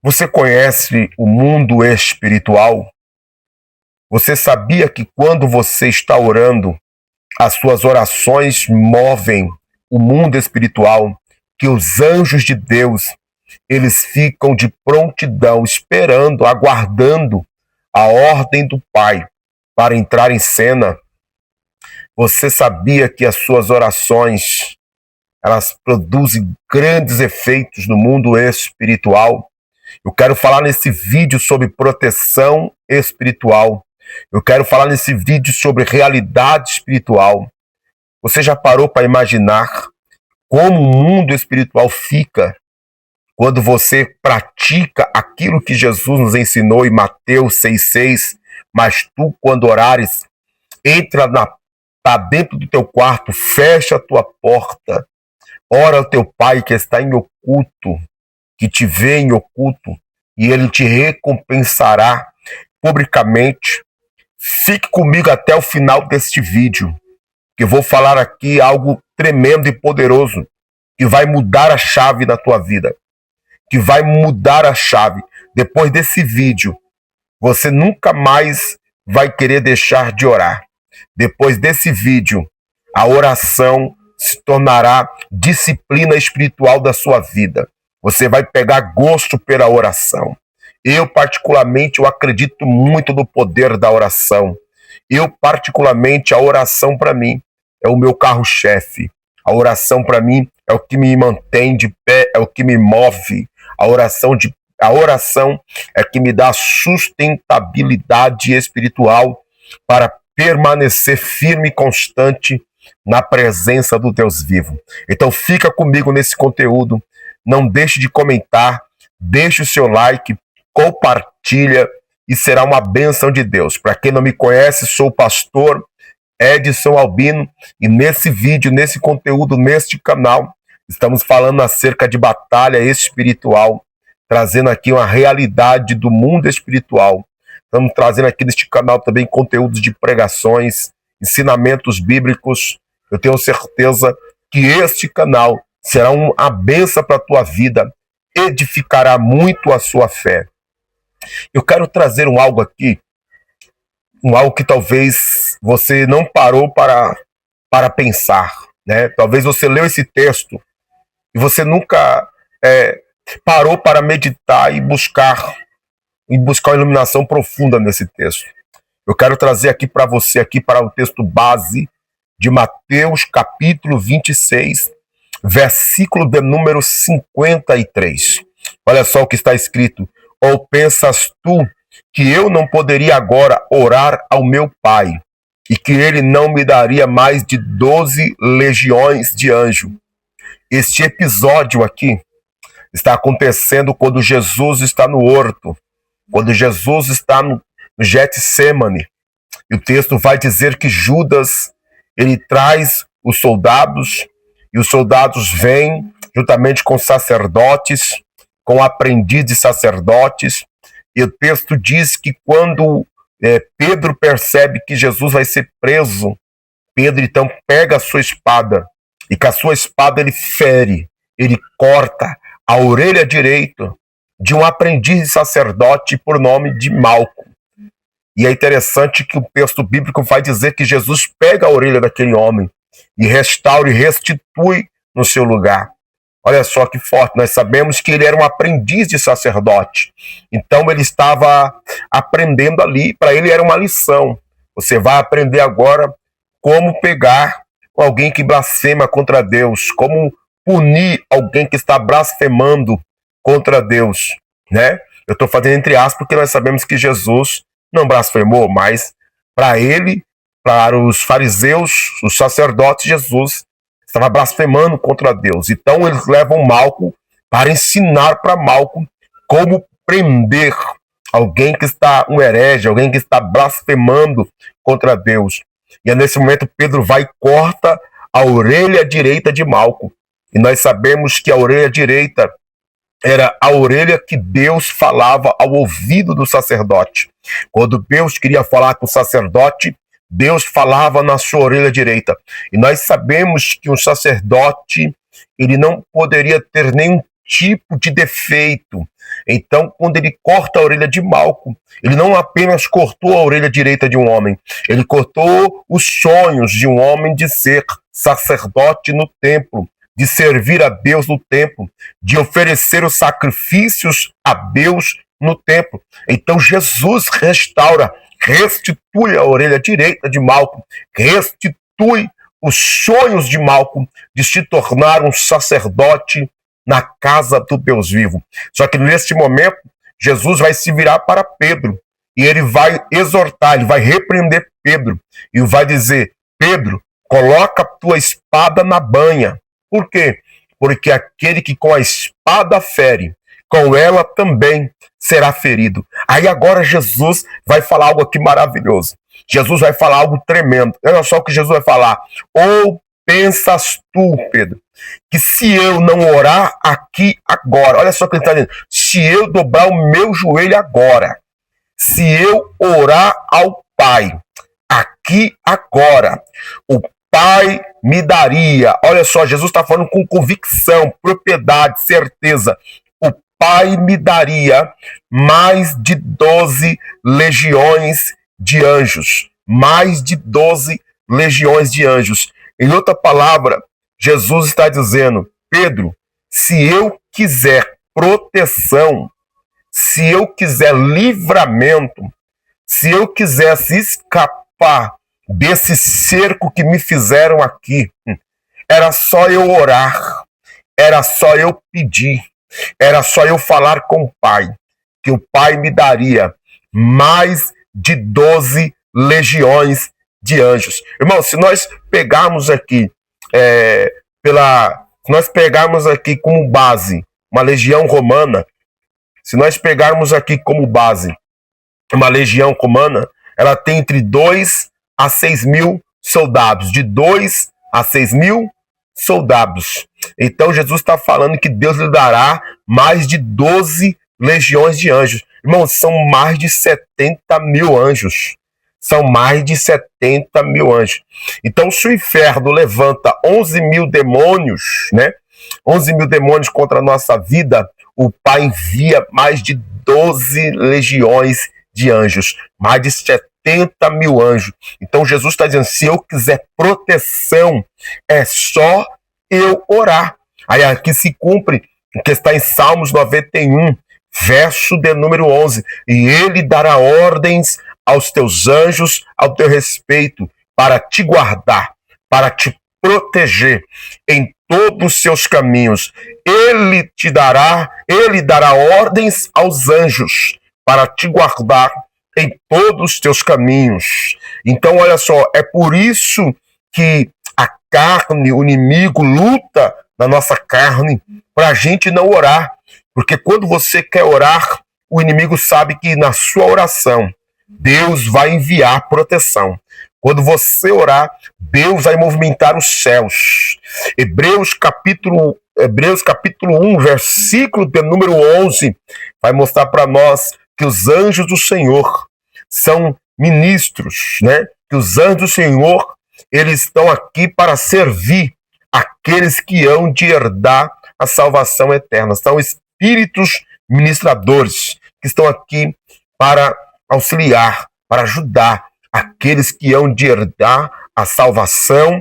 Você conhece o mundo espiritual? Você sabia que quando você está orando, as suas orações movem o mundo espiritual, que os anjos de Deus, eles ficam de prontidão, esperando, aguardando a ordem do Pai para entrar em cena? Você sabia que as suas orações, elas produzem grandes efeitos no mundo espiritual? Eu quero falar nesse vídeo sobre proteção espiritual. Eu quero falar nesse vídeo sobre realidade espiritual. Você já parou para imaginar como o mundo espiritual fica quando você pratica aquilo que Jesus nos ensinou em Mateus 6,6? Mas tu, quando orares, entra tá dentro do teu quarto, fecha a tua porta, ora ao teu Pai que está em oculto, que te vê em oculto, e ele te recompensará publicamente. Fique comigo até o final deste vídeo, que eu vou falar aqui algo tremendo e poderoso, que vai mudar a chave na tua vida, que vai mudar a chave. Depois desse vídeo, você nunca mais vai querer deixar de orar. Depois desse vídeo, a oração se tornará disciplina espiritual da sua vida. Você vai pegar gosto pela oração. Eu, particularmente, eu acredito muito no poder da oração. Eu, particularmente, a oração para mim é o meu carro-chefe. A oração para mim é o que me mantém de pé, é o que me move. A oração é que me dá sustentabilidade espiritual para permanecer firme e constante na presença do Deus vivo. Então fica comigo nesse conteúdo. Não deixe de comentar, deixe o seu like, compartilha e será uma bênção de Deus. Para quem não me conhece, sou o pastor Edson Albino e nesse vídeo, nesse conteúdo, neste canal, estamos falando acerca de batalha espiritual, trazendo aqui uma realidade do mundo espiritual. Estamos trazendo aqui neste canal também conteúdos de pregações, ensinamentos bíblicos. Eu tenho certeza que este canal será uma bênção para a tua vida, edificará muito a sua fé. Eu quero trazer algo aqui, algo que talvez você não parou para pensar, né? Talvez você leu esse texto e você nunca parou para meditar e buscar uma iluminação profunda nesse texto. Eu quero trazer aqui para você, aqui para o texto base de Mateus capítulo 26, versículo de número 53. Olha só o que está escrito. Ou pensas tu que eu não poderia agora orar ao meu Pai e que ele não me daria mais de 12 legiões de anjos? Este episódio aqui está acontecendo quando Jesus está no horto, quando Jesus está no Getsemane. E o texto vai dizer que Judas, ele traz os soldados, e os soldados vêm juntamente com sacerdotes, com aprendizes sacerdotes, e o texto diz que quando Pedro percebe que Jesus vai ser preso, Pedro então pega a sua espada, e com a sua espada ele fere, ele corta a orelha direita de um aprendiz de sacerdote por nome de Malco. E é interessante que o texto bíblico vai dizer que Jesus pega a orelha daquele homem e restaura e restitui no seu lugar. Olha só que forte, nós sabemos que ele era um aprendiz de sacerdote. Então ele estava aprendendo ali, para ele era uma lição. Você vai aprender agora como pegar alguém que blasfema contra Deus, como punir alguém que está blasfemando contra Deus, né? Eu estou fazendo entre aspas porque nós sabemos que Jesus não blasfemou, mas para ele, para os fariseus, os sacerdotes, Jesus estava blasfemando contra Deus. Então eles levam Malco para ensinar para Malco como prender alguém que está um herege, alguém que está blasfemando contra Deus. E é nesse momento Pedro vai e corta a orelha direita de Malco. E nós sabemos que a orelha direita era a orelha que Deus falava ao ouvido do sacerdote. Quando Deus queria falar com o sacerdote, Deus falava na sua orelha direita. E nós sabemos que um sacerdote, ele não poderia ter nenhum tipo de defeito. Então, quando ele corta a orelha de Malco, ele não apenas cortou a orelha direita de um homem, ele cortou os sonhos de um homem de ser sacerdote no templo, de servir a Deus no templo, de oferecer os sacrifícios a Deus no templo. Então Jesus restaura, restitui a orelha direita de Malco, restitui os sonhos de Malco de se tornar um sacerdote na casa do Deus vivo. Só que neste momento, Jesus vai se virar para Pedro e ele vai exortar, ele vai repreender Pedro e vai dizer: Pedro, coloca a tua espada na banha. Por quê? Porque aquele que com a espada fere, com ela também será ferido. Aí agora Jesus vai falar algo aqui maravilhoso. Jesus vai falar algo tremendo. Olha só o que Jesus vai falar. Ou pensas tu, Pedro, que se eu não orar aqui agora, olha só o que ele está dizendo, se eu dobrar o meu joelho agora, se eu orar ao Pai, aqui agora, o Pai me daria, olha só, Jesus está falando com convicção, propriedade, certeza, o Pai me daria mais de 12 legiões de anjos, mais de 12 legiões de anjos. Em outra palavra, Jesus está dizendo: Pedro, se eu quiser proteção, se eu quiser livramento, se eu quisesse escapar desse cerco que me fizeram aqui, era só eu orar, era só eu pedir, era só eu falar com o Pai, que o Pai me daria mais de 12 legiões de anjos. Irmão, se nós pegarmos aqui se nós pegarmos aqui como base uma legião romana, se nós pegarmos aqui como base uma legião romana, ela tem entre 2 a 6 mil soldados, de 2 a 6 mil soldados. Então Jesus está falando que Deus lhe dará mais de 12 legiões de anjos. Irmão, são mais de 70 mil anjos. São mais de 70 mil anjos. Então, se o inferno levanta 11 mil demônios, né? 11 mil demônios contra a nossa vida, o Pai envia mais de 12 legiões de anjos. Mais de 70 mil anjos. Então, Jesus está dizendo, se eu quiser proteção, é só eu orar. Aí aqui se cumpre o que está em Salmos 91, verso de número 11. E ele dará ordens aos teus anjos ao teu respeito, para te guardar, para te proteger em todos os seus caminhos. Ele dará ordens aos anjos para te guardar em todos os teus caminhos. Então, olha só, é por isso que a carne, o inimigo luta na nossa carne para a gente não orar. Porque quando você quer orar, o inimigo sabe que na sua oração Deus vai enviar proteção. Quando você orar, Deus vai movimentar os céus. Hebreus capítulo 1, versículo de número 11, vai mostrar para nós que os anjos do Senhor são ministros, né? Que os anjos do Senhor, eles estão aqui para servir aqueles que hão de herdar a salvação eterna. São espíritos ministradores que estão aqui para auxiliar, para ajudar aqueles que hão de herdar a salvação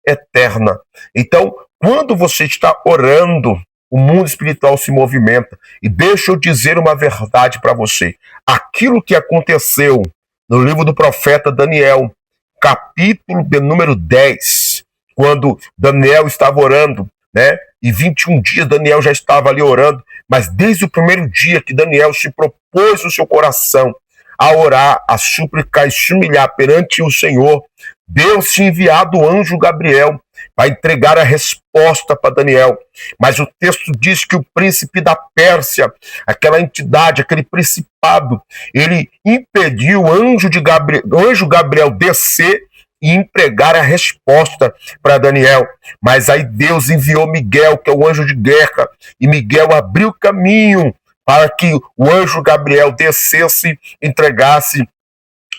eterna. Então, quando você está orando, o mundo espiritual se movimenta. E deixa eu dizer uma verdade para você. Aquilo que aconteceu no livro do profeta Daniel, capítulo de número 10, quando Daniel estava orando, né? E 21 dias Daniel já estava ali orando, mas desde o primeiro dia que Daniel se propôs no seu coração a orar, a suplicar e se humilhar perante o Senhor, Deus tinha enviado o anjo Gabriel para entregar a resposta para Daniel. Mas o texto diz que o príncipe da Pérsia, aquela entidade, aquele principado, ele impediu o anjo Gabriel descer e entregar a resposta para Daniel. Mas aí Deus enviou Miguel, que é o anjo de guerra, e Miguel abriu o caminho para que o anjo Gabriel descesse, entregasse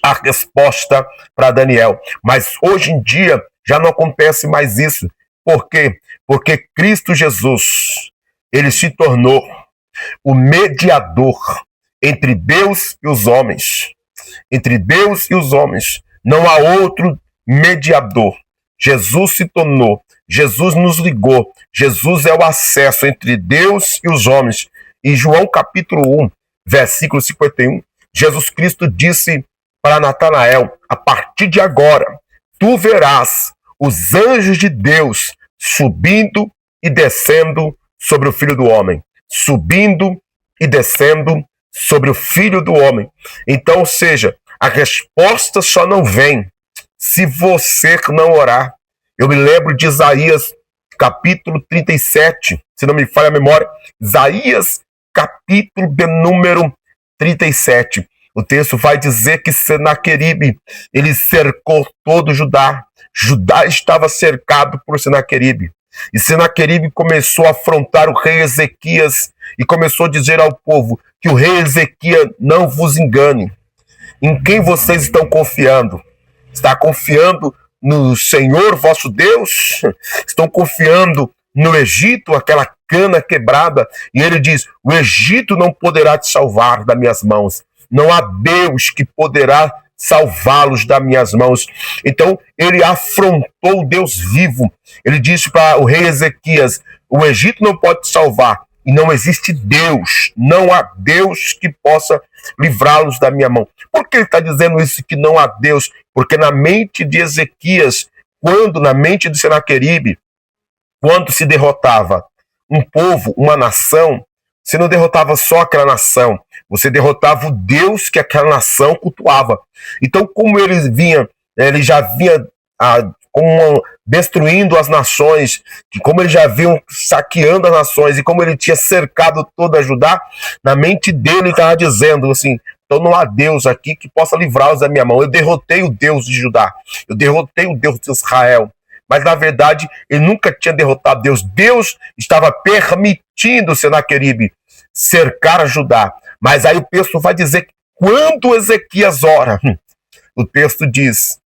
a resposta para Daniel. Mas hoje em dia já não acontece mais isso. Por quê? Porque Cristo Jesus ele se tornou o mediador entre Deus e os homens. Entre Deus e os homens. Não há outro mediador. Jesus se tornou, Jesus nos ligou, Jesus é o acesso entre Deus e os homens. Em João capítulo 1, versículo 51, Jesus Cristo disse para Natanael: a partir de agora, tu verás os anjos de Deus subindo e descendo sobre o Filho do Homem. Subindo e descendo sobre o Filho do Homem. Então, ou seja, a resposta só não vem se você não orar. Eu me lembro de Isaías capítulo 37, se não me falha a memória, Isaías capítulo de número 37. O texto vai dizer que Senaqueribe, ele cercou todo Judá. Judá estava cercado por Senaqueribe. E Senaqueribe começou a afrontar o rei Ezequias e começou a dizer ao povo que o rei Ezequias não vos engane. Em quem vocês estão confiando? Está confiando no Senhor vosso Deus? Estão confiando no Egito, aquela cana quebrada? E ele diz: o Egito não poderá te salvar das minhas mãos. Não há Deus que poderá salvá-los das minhas mãos. Então ele afrontou o Deus vivo. Ele disse para o rei Ezequias: o Egito não pode te salvar. E não existe Deus, não há Deus que possa livrá-los da minha mão. Por que ele está dizendo isso, que não há Deus? Porque na mente de Ezequias, na mente de Senaqueribe, quando se derrotava um povo, uma nação, você não derrotava só aquela nação, você derrotava o Deus que aquela nação cultuava. Então, como ele já vinha destruindo as nações, como eles já vinham saqueando as nações, e como ele tinha cercado toda Judá, na mente dele estava dizendo assim: então não há Deus aqui que possa livrá-los da minha mão. Eu derrotei o Deus de Judá, eu derrotei o Deus de Israel. Mas na verdade ele nunca tinha derrotado Deus. Deus estava permitindo Senaqueribe cercar Judá. Mas aí o texto vai dizer que quando Ezequias ora, o texto diz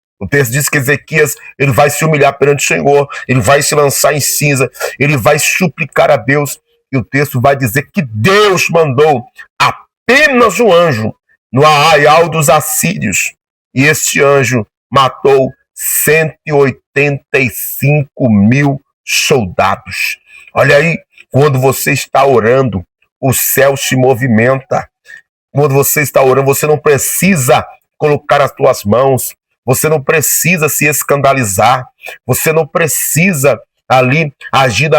que Ezequias, ele vai se humilhar perante o Senhor, ele vai se lançar em cinza, ele vai suplicar a Deus, e o texto vai dizer que Deus mandou apenas um anjo no arraial dos assírios, e esse anjo matou 185.000 soldados. Olha aí, quando você está orando, o céu se movimenta. Quando você está orando, você não precisa colocar as tuas mãos, você não precisa se escandalizar, você não precisa ali agir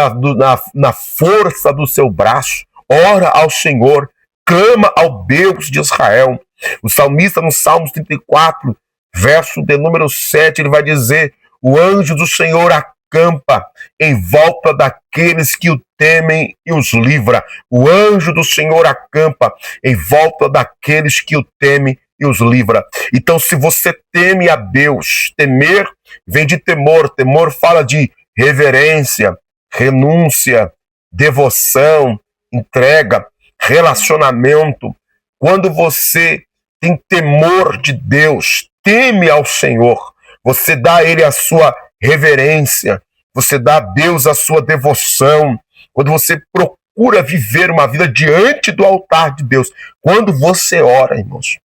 na força do seu braço. Ora ao Senhor, clama ao Deus de Israel. O salmista no Salmos 34, verso de número 7, ele vai dizer: o anjo do Senhor acampa em volta daqueles que o temem e os livra. O anjo do Senhor acampa em volta daqueles que o temem e os livra. Então, se você teme a Deus, temer vem de temor. Temor fala de reverência, renúncia, devoção, entrega, relacionamento. Quando você tem temor de Deus, teme ao Senhor, você dá a Ele a sua reverência, você dá a Deus a sua devoção. Quando você procura viver uma vida diante do altar de Deus, quando você ora, irmãos,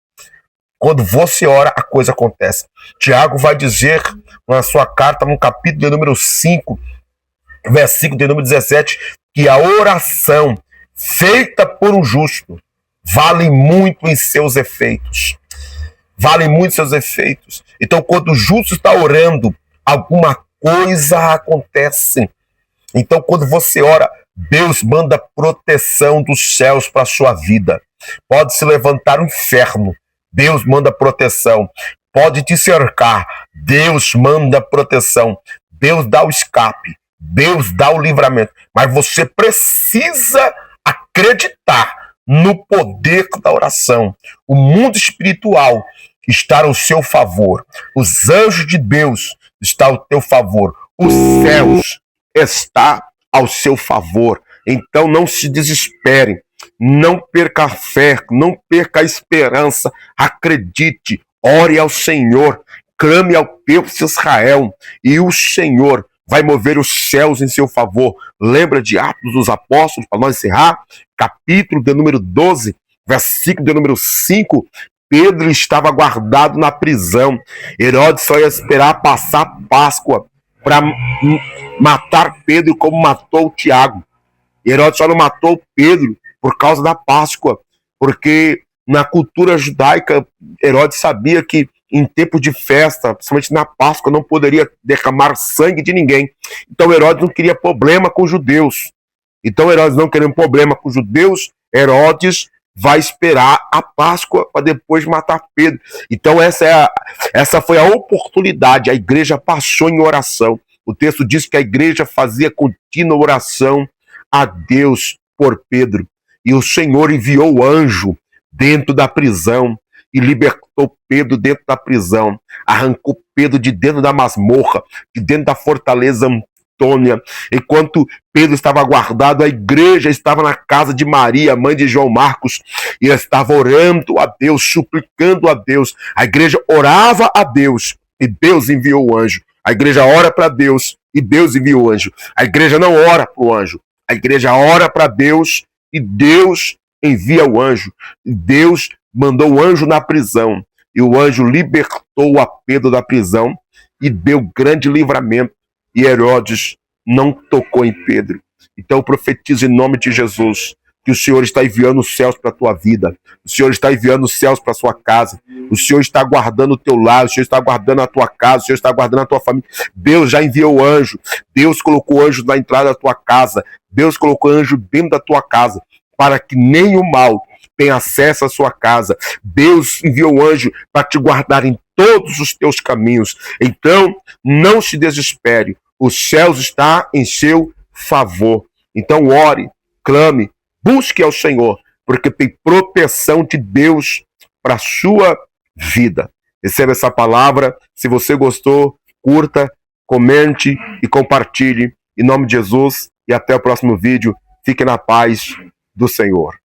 quando você ora, a coisa acontece. Tiago vai dizer na sua carta, no capítulo de número 5, versículo de número 17, que a oração feita por um justo vale muito em seus efeitos. Vale muito em seus efeitos. Então, quando o justo está orando, alguma coisa acontece. Então, quando você ora, Deus manda proteção dos céus para a sua vida. Pode se levantar o inferno, Deus manda proteção. Pode te cercar, Deus manda proteção. Deus dá o escape, Deus dá o livramento. Mas você precisa acreditar no poder da oração. O mundo espiritual está ao seu favor. Os anjos de Deus estão ao teu favor. Os céus estão ao seu favor. Então não se desespere. Não perca a fé, não perca a esperança. Acredite, ore ao Senhor, clame ao Deus de Israel, e o Senhor vai mover os céus em seu favor. Lembra de Atos dos Apóstolos, para nós encerrar? Capítulo de número 12, versículo de número 5. Pedro estava guardado na prisão. Herodes só ia esperar passar a Páscoa para matar Pedro como matou Tiago. Herodes só não matou Pedro por causa da Páscoa, porque na cultura judaica, Herodes sabia que em tempo de festa, principalmente na Páscoa, não poderia derramar sangue de ninguém. Então Herodes não queria problema com os judeus. Então Herodes não querendo problema com os judeus, Herodes vai esperar a Páscoa para depois matar Pedro. Então essa foi a oportunidade. A igreja passou em oração. O texto diz que a igreja fazia contínua oração a Deus por Pedro. E o Senhor enviou o anjo dentro da prisão e libertou Pedro dentro da prisão. Arrancou Pedro de dentro da masmorra, de dentro da fortaleza Antônia. Enquanto Pedro estava guardado, a igreja estava na casa de Maria, mãe de João Marcos, e ela estava orando a Deus, suplicando a Deus. A igreja orava a Deus e Deus enviou o anjo. A igreja ora para Deus e Deus envia o anjo. A igreja não ora para o anjo. A igreja ora para Deus e Deus envia o anjo. Deus mandou o anjo na prisão e o anjo libertou a Pedro da prisão e deu grande livramento. E Herodes não tocou em Pedro. Então eu profetizo em nome de Jesus que o Senhor está enviando os céus para a tua vida, o Senhor está enviando os céus para a sua casa, o Senhor está guardando o teu lar, o Senhor está guardando a tua casa, o Senhor está guardando a tua família. Deus já enviou o anjo, Deus colocou anjo na entrada da tua casa, Deus colocou anjo dentro da tua casa, para que nenhum mal tenha acesso à sua casa. Deus enviou o anjo para te guardar em todos os teus caminhos. Então, não se desespere, os céus estão em seu favor. Então, ore, clame, busque ao Senhor, porque tem proteção de Deus para a sua vida. Receba essa palavra. Se você gostou, curta, comente e compartilhe. Em nome de Jesus e até o próximo vídeo. Fique na paz do Senhor.